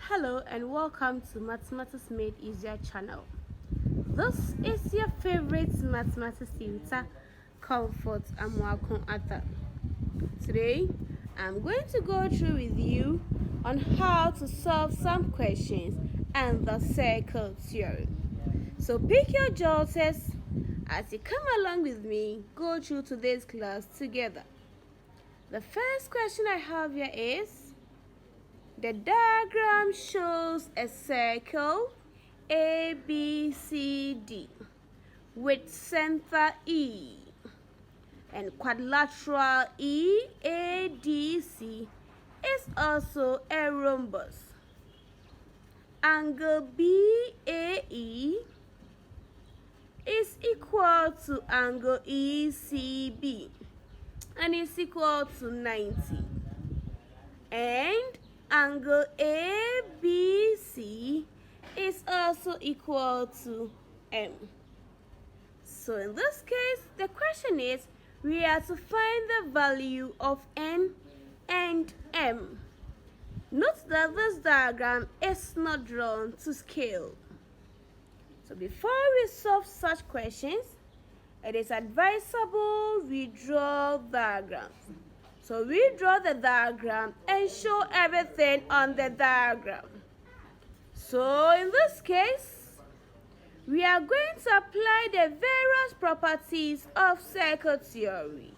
Hello and welcome to Mathematics Made Easier channel. This is your favorite mathematics tutor, Comfort Amwakon Ata. Today, I'm going to go through with you on how to solve some questions and the circle theorem. So pick your joters as you come along with me, go through today's class together. The first question I have here is, the diagram shows a circle ABCD with center E and quadrilateral EADC is also a rhombus. Angle BAE is equal to angle ECB and is equal to 90. And angle ABC is also equal to M. So in this case, the question is, we are to find the value of N and M. Note that this diagram is not drawn to scale. So before we solve such questions, it is advisable we draw diagrams. So we draw the diagram and show everything on the diagram. So in this case, we are going to apply the various properties of circle theory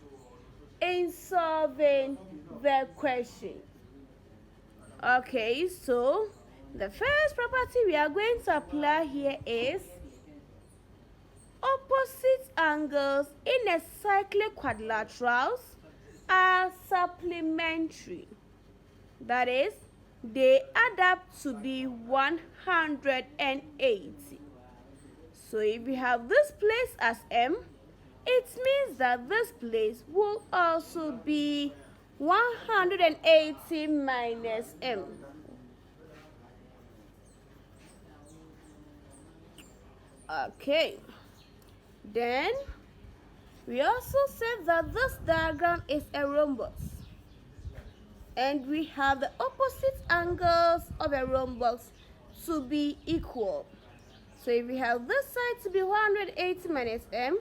in solving the question. Okay, so the first property we are going to apply here is opposite angles in a cyclic quadrilaterals are supplementary. That is, they add up to be 180. So if we have this place as M, it means that this place will also be 180 minus M. Okay, then we also said that this diagram is a rhombus, and we have the opposite angles of a rhombus to be equal. So if we have this side to be 180 minus M,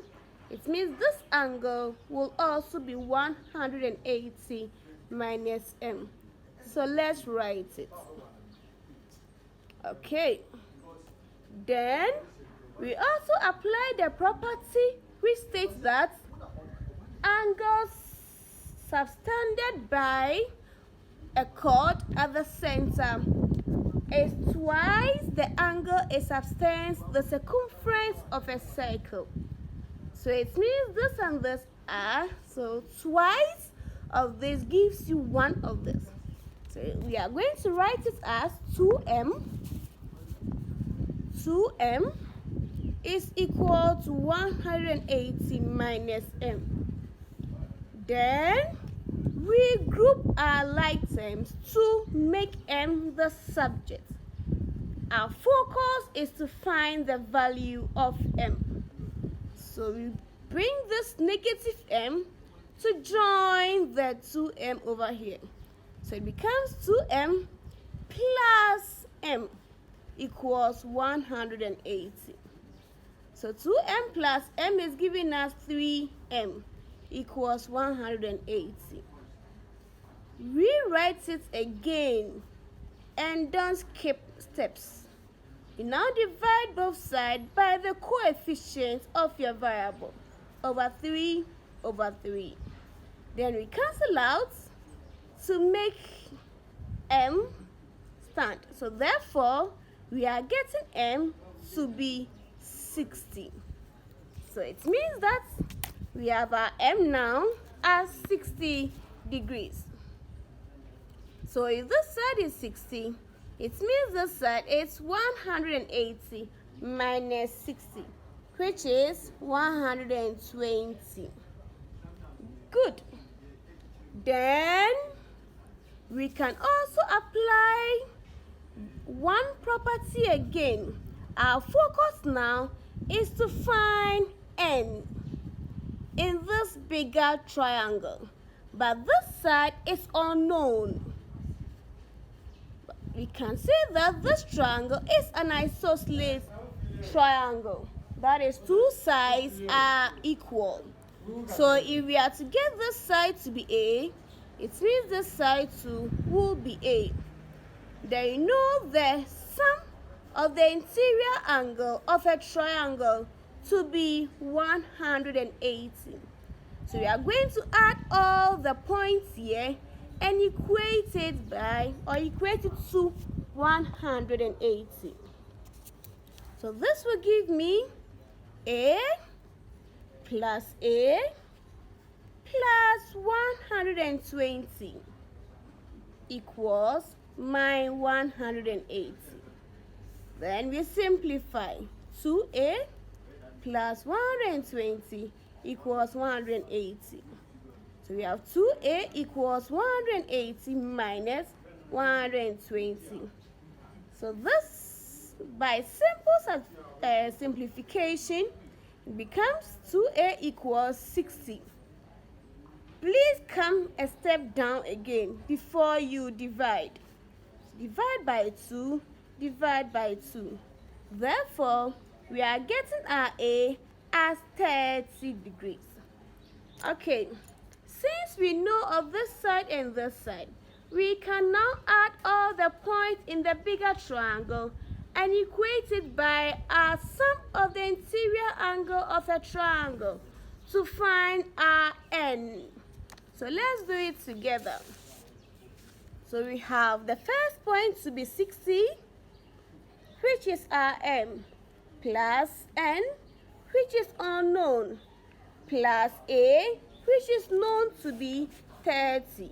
it means this angle will also be 180 minus M. So let's write it. Okay, then we also apply the property which states that angles subtended by a chord at the center is twice the angle it subtends the circumference of a circle. So it means this and this are, so twice of this gives you one of this. So we are going to write it as 2M is equal to 180 minus M. Then we group our like terms to make M the subject. Our focus is to find the value of M. So we bring this negative M to join the 2M over here. So it becomes 2M plus M equals 180. So 2M plus M is giving us 3M equals 180. Rewrite it again and don't skip steps. You now divide both sides by the coefficient of your variable over 3 over 3. Then we cancel out to make M stand. So therefore, we are getting M to be 60. So it means that we have our M now as 60 degrees. So if this side is 60, it means this side is 180 minus 60, which is 120. Good. Then we can also apply one property again. Our focus now is to find N in this bigger triangle, but this side is unknown. we can say that this triangle is an isosceles triangle. That is, two sides are equal. So if we are to get this side to be A, it means this side too will be A. Then you know the sum of the interior angle of a triangle to be 180. So we are going to add all the points here and equate it to 180. So this will give me A plus A plus 120 equals my 180. Then we simplify. 2A plus 120 equals 180. So we have 2A equals 180 minus 120. So this, by simple simplification, becomes 2A equals 60. Please come a step down again before you divide. Divide by 2, divide by 2. Therefore, we are getting our A as 30 degrees. Okay, since we know of this side and this side, we can now add all the points in the bigger triangle and equate it by our sum of the interior angle of a triangle to find our N. So let's do it together. So we have the first point to be 60, which is our M, plus N, which is unknown, plus A, which is known to be 30,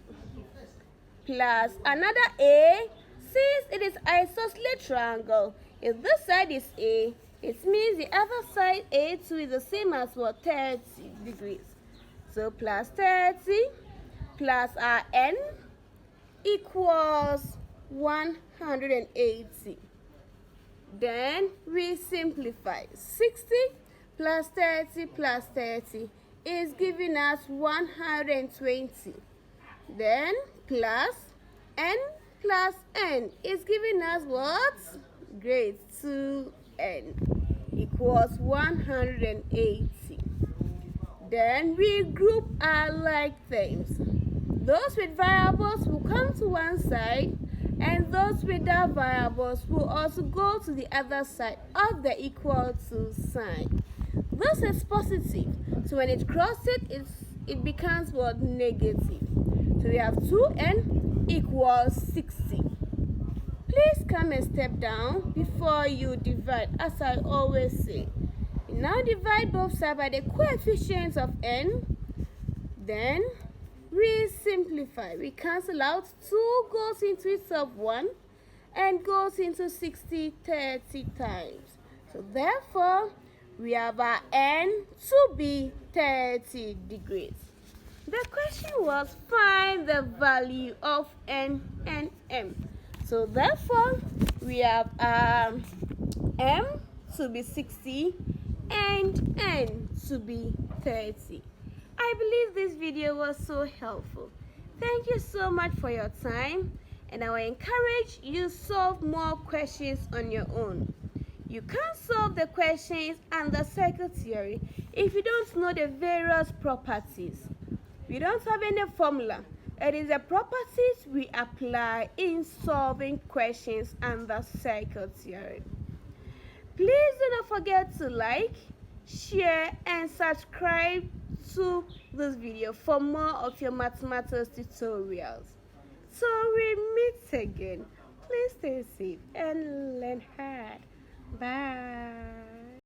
plus another A. Since it is isosceles triangle, if this side is A, it means the other side A2 is the same as what? 30 degrees. So plus 30 plus our N equals 180. Then we simplify. 60 plus 30 plus 30 is giving us 120. Then plus N plus N is giving us what? Great, 2N equals 180. Then we group our like terms. Those with variables will come to one side, and those without variables will also go to the other side of the equal to sign. This is positive, so when it crosses it becomes what? Negative. So we have 2N equals 60. Please come a step down before you divide, as I always say. You now divide both sides by the coefficients of N. Then we simplify. We cancel out. 2 goes into itself 1 and goes into 60 30 times. So therefore, we have our N to be 30 degrees. The question was find the value of N and M. So therefore, we have M to be 60 and N to be 30. I believe this video was so helpful. Thank you so much for your time, and I will encourage you to solve more questions on your own. You can't solve the questions under circle theory if you don't know the various properties. We don't have any formula. It is the properties we apply in solving questions under circle theory. Please do not forget to like, share, and subscribe to this video for more of your mathematics tutorials. So we meet again. Please stay safe and learn hard. Bye.